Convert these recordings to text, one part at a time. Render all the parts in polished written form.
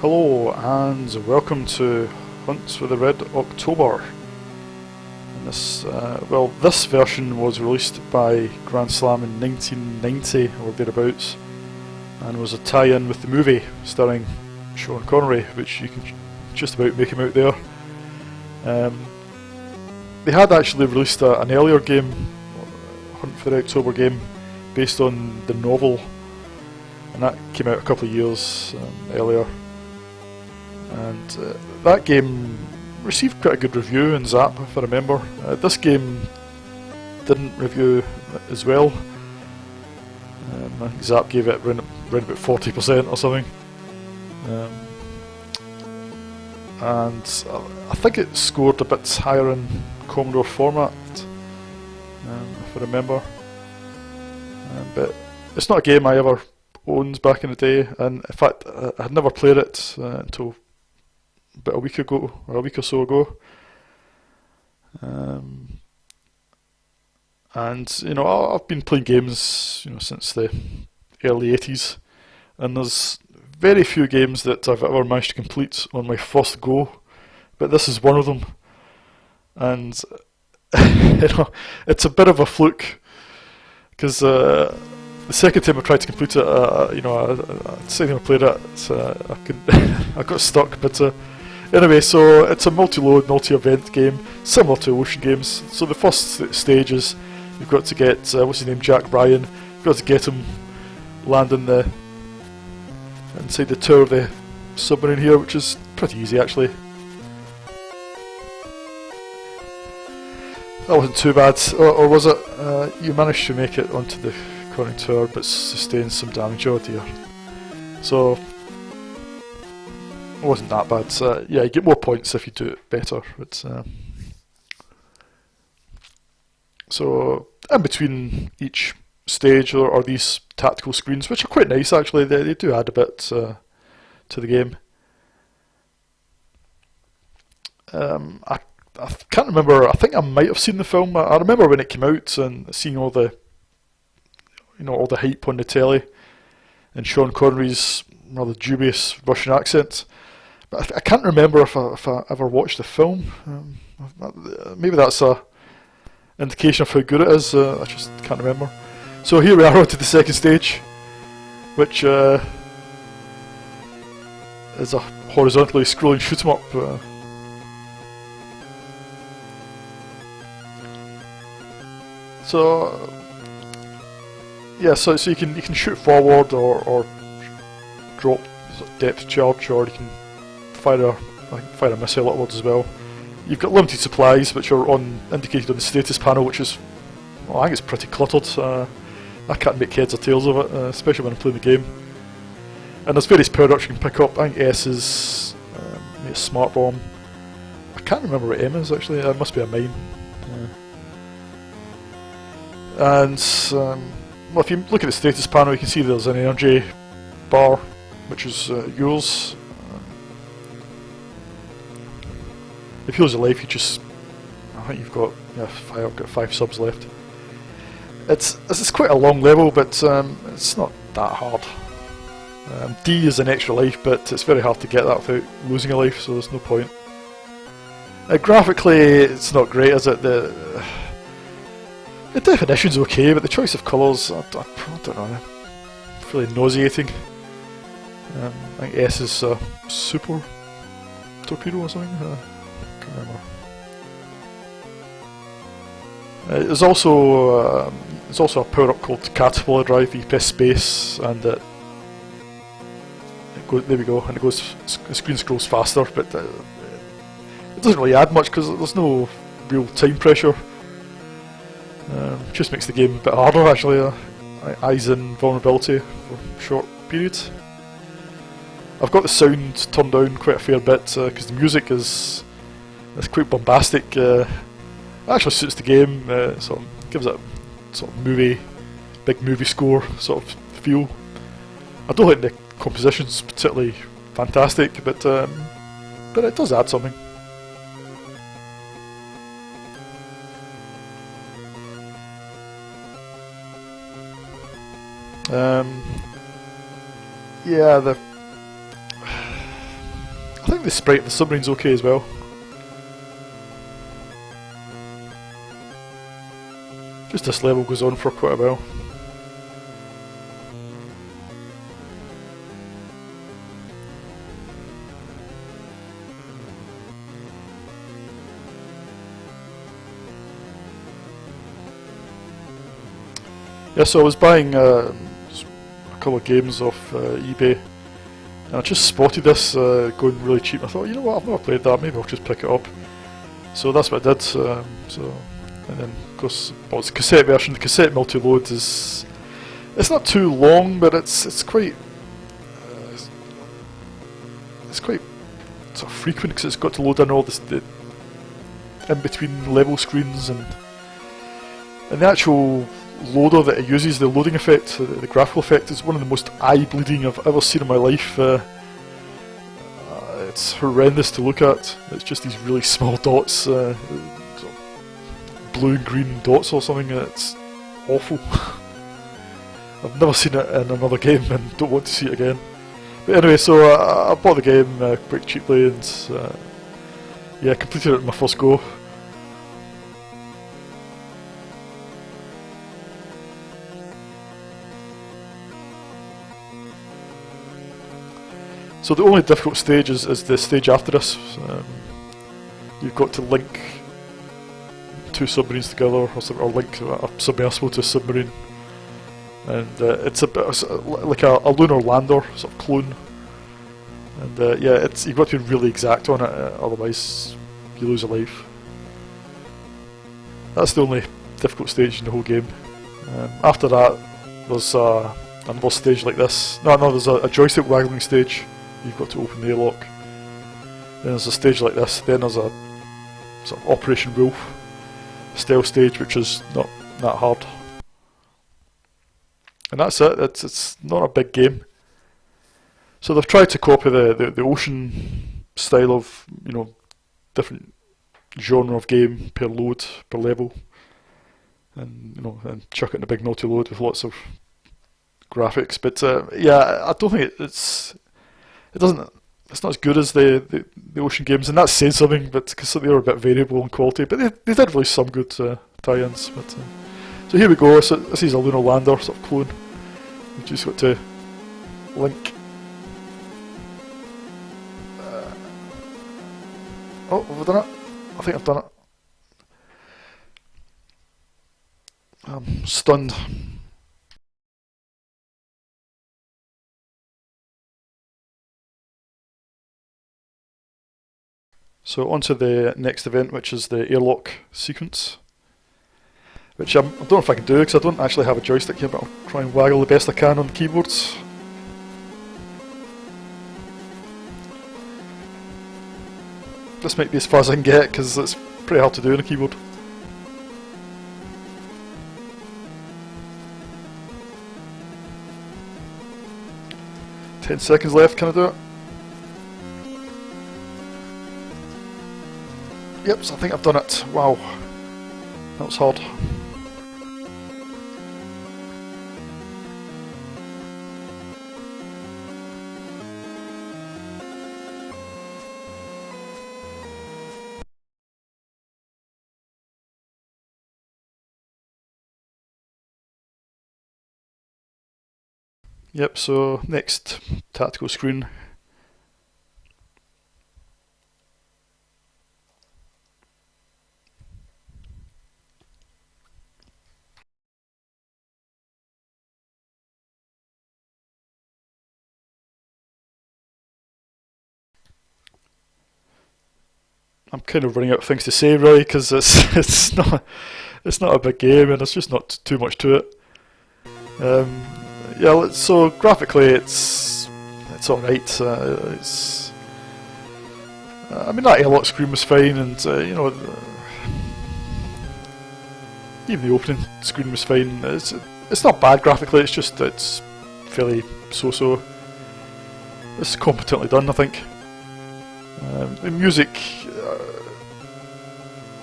Hello and welcome to Hunt for the Red October. And this version was released by Grand Slam in 1990 or thereabouts, and was a tie-in with the movie starring Sean Connery, which you can just about make him out there. They had actually released an earlier game, Hunt for the October game, based on the novel, and that came out a couple of years earlier. And that game received quite a good review in Zap, if I remember. This game didn't review as well. I think Zap gave it around about 40% or something. And I think it scored a bit higher in Commodore format, if I remember. But it's not a game I ever owned back in the day, and in fact I had never played it until about a week ago, or a week or so ago. And you know, I've been playing games, since the early 80s, and there's very few games that I've ever managed to complete on my first go, but this is one of them. And it's a bit of a fluke, because the second time I tried to complete it, the second time I played it, I got stuck. But anyway, so it's a multi-load, multi-event game, similar to Ocean games. So the first stage is you've got to get, what's his name, Jack Bryan. You've got to get him landing inside the tower of the submarine here, which is pretty easy actually. That wasn't too bad, or was it? You managed to make it onto the conning tower but sustained some damage, oh dear. So it wasn't that bad. Yeah, you get more points if you do it better. But, so in between each stage are these tactical screens, which are quite nice actually. They do add a bit to the game. I can't remember. I think I might have seen the film. I remember when it came out and seeing all the hype on the telly, and Sean Connery's rather dubious Russian accent. But I can't remember if I ever watched the film. Maybe that's a indication of how good it is. I just can't remember. So here we are on to the second stage, which is a horizontally scrolling shoot 'em up. So yeah, so you can shoot forward or drop depth charge, or you can fire a missile upwards as well. You've got limited supplies, which are indicated on the status panel, which is, well, I think it's pretty cluttered. I can't make heads or tails of it, especially when I'm playing the game. And there's various power-ups you can pick up. I think S is a smart bomb. I can't remember what M is actually. It must be a mine. And well, if you look at the status panel, you can see there's an energy bar, which is yours. If you lose a life, I think you've got, I've got 5 subs left. It's quite a long level, but it's not that hard. D is an extra life, but it's very hard to get that without losing a life, so there's no point. Graphically, it's not great, is it? The definition's okay, but the choice of colours, I don't know, really nauseating. I think S is super torpedo or something. I can't remember. There's also a power-up called Caterpillar Drive. You press space and there we go, and the screen scrolls faster, but it doesn't really add much because there's no real time pressure. Just makes the game a bit harder actually. Eyes in vulnerability for short periods. I've got the sound turned down quite a fair bit because the music is quite bombastic. It actually suits the game. Sort of gives it a sort of big movie score sort of feel. I don't think the composition's particularly fantastic, but it does add something. Yeah, I think the sprite of the submarine's okay as well. Just this level goes on for quite a while. Yeah, so I was buying a couple of games off eBay, and I just spotted this going really cheap. I thought, you know what, I've never played that, maybe I'll just pick it up. So that's what I did. And then of course, well, it's a cassette version. The Cassette Multiload is, it's not too long, but it's quite sort of frequent because it's got to load in all the in between level screens, and the actual loader that it uses, the loading effect, the graphical effect, is one of the most eye-bleeding I've ever seen in my life. It's horrendous to look at. It's just these really small dots, sort of blue and green dots or something. It's awful. I've never seen it in another game and don't want to see it again. But anyway, so I bought the game quite cheaply and yeah, completed it in my first go. So the only difficult stage is the stage after this. You've got to link two submarines together, or link a submersible to a submarine, and it's a bit like a lunar lander sort of clone. And yeah, you've got to be really exact on it, otherwise you lose a life. That's the only difficult stage in the whole game. After that, there's another stage like this. No, there's a joystick waggling stage. You've got to open the airlock. Then there's a stage like this. Then there's a sort of Operation Wolf stealth stage, which is not that hard. And that's it. It's not a big game. So they've tried to copy the ocean style of, you know, different genre of game per load, per level, and you know, and chuck it in a big multi-load with lots of graphics. But yeah, I don't think it's not as good as the ocean games, and that's saying something, but because they were a bit variable in quality. But they did release some good tie-ins. But so here we go. So this is a lunar lander sort of clone. We've just got to link. Oh, have I done it? I think I've done it. I'm stunned. So on to the next event, which is the Airlock Sequence, which I don't know if I can do because I don't actually have a joystick here, but I'll try and waggle the best I can on the keyboards. This might be as far as I can get because it's pretty hard to do on a keyboard. $10 left, can I do it? Yep, so I think I've done it. Wow, that was hard. Yep, so next tactical screen. I'm kind of running out of things to say really, because it's not a big game and there's just not too much to it. Yeah, so graphically it's alright. I mean, that airlock screen was fine, and you know, even the opening screen was fine. It's not bad graphically. It's fairly so-so. It's competently done, I think. The music,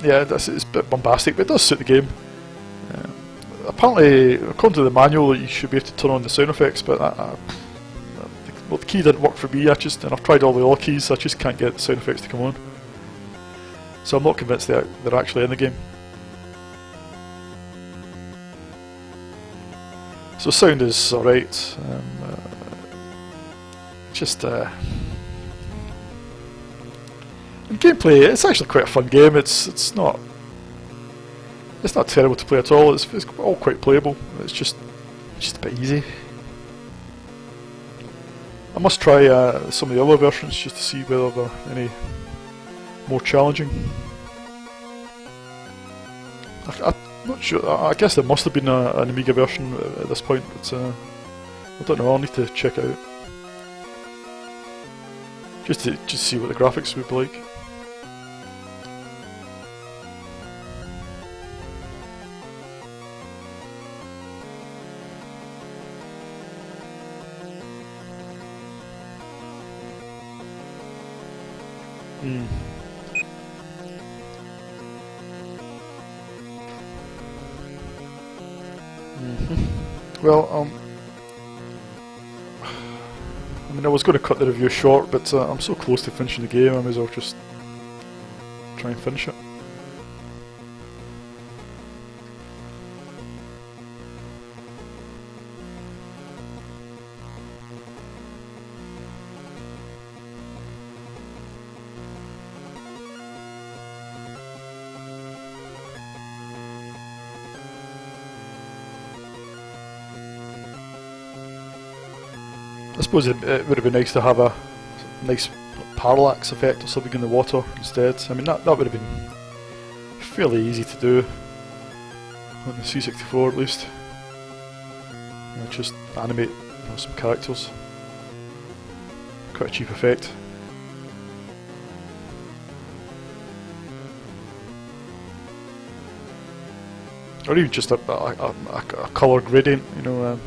yeah, it's a bit bombastic, but it does suit the game. Apparently, according to the manual, you should be able to turn on the sound effects, but well, the key didn't work for me. And I've tried all the other keys, I just can't get the sound effects to come on. So I'm not convinced they're actually in the game. So sound is alright. And gameplay, it's actually quite a fun game. It's not terrible to play at all. It's all quite playable. It's just a bit easy. I must try some of the other versions just to see whether they're any more challenging. I'm not sure. I guess there must have been an Amiga version at this point, but I don't know. I'll need to check it out just to see what the graphics would be like. Well, I mean, I was going to cut the review short, but I'm so close to finishing the game, I may as well just try and finish it. I suppose it would have been nice to have a nice parallax effect or something in the water instead. I mean, that would have been fairly easy to do on the C64 at least. You know, just animate some characters. Quite a cheap effect. Or even just a colour gradient, you know.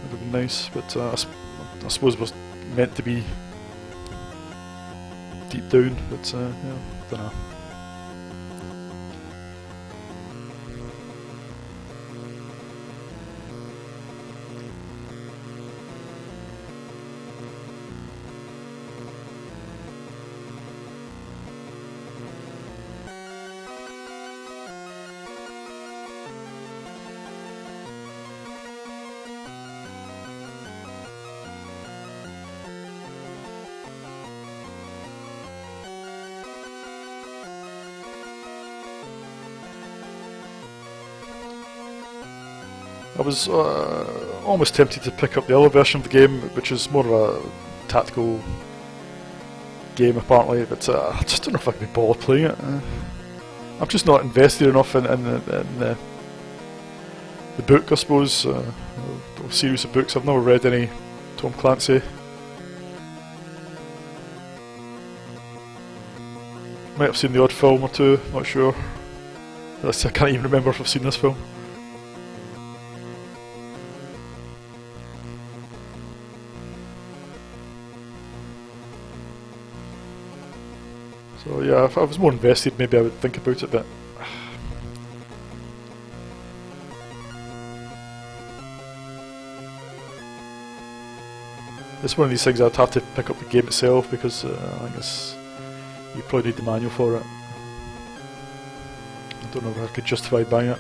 Would have been nice, but I suppose it was meant to be deep down, but yeah, I don't know. I was almost tempted to pick up the other version of the game, which is more of a tactical game apparently, but I just don't know if I can be bothered playing it. I'm just not invested enough in the book, I suppose, the series of books. I've never read any Tom Clancy. Might have seen the odd film or two, not sure. I can't even remember if I've seen this film. So yeah, if I was more invested, maybe I would think about it, but it's one of these things I'd have to pick up the game itself, because I guess you probably need the manual for it. I don't know if I could justify buying it.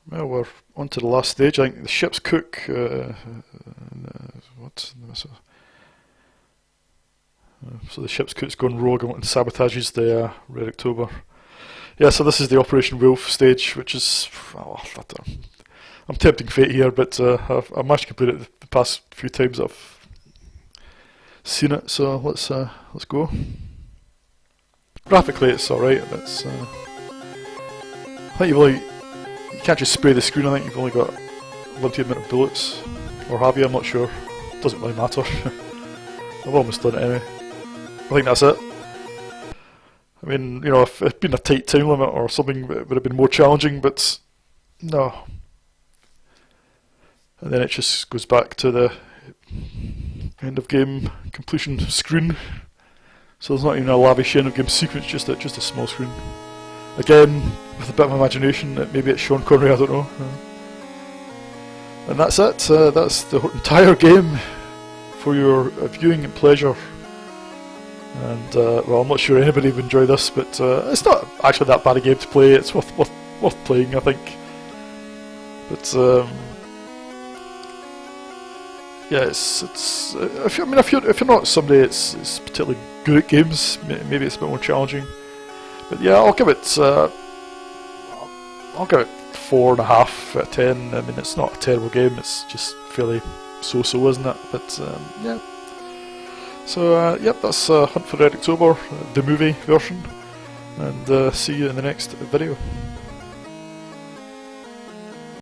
Well, we're on to the last stage. I think the ship's cook. So the ship's cook's gone rogue and sabotages the Red October. Yeah, so this is the Operation Wolf stage, which is, I'm tempting fate here, but I've managed to complete it the past few times I've seen it. So let's go. Graphically, it's all right. It's I think you can't just spray the screen. I think you've only got a limited amount of bullets, or have you? I'm not sure. Doesn't really matter. I've almost done it anyway. I think that's it. I mean, you know, if it had been a tight time limit or something, it would have been more challenging, but no. And then it just goes back to the end of game completion screen. So there's not even a lavish end of game sequence, just a small screen. Again, with a bit of imagination, maybe it's Sean Connery, I don't know. And that's it. That's the entire game for your viewing and pleasure. And well, I'm not sure anybody would enjoy this, but it's not actually that bad a game to play. It's worth playing, I think. But yeah, it's if you're not somebody that's particularly good at games, maybe it's a bit more challenging. But yeah, I'll give it 4.5 out of 10. I mean, it's not a terrible game. It's just fairly so-so, isn't it? But yeah. So yep, that's Hunt for Red October, the movie version, and see you in the next video.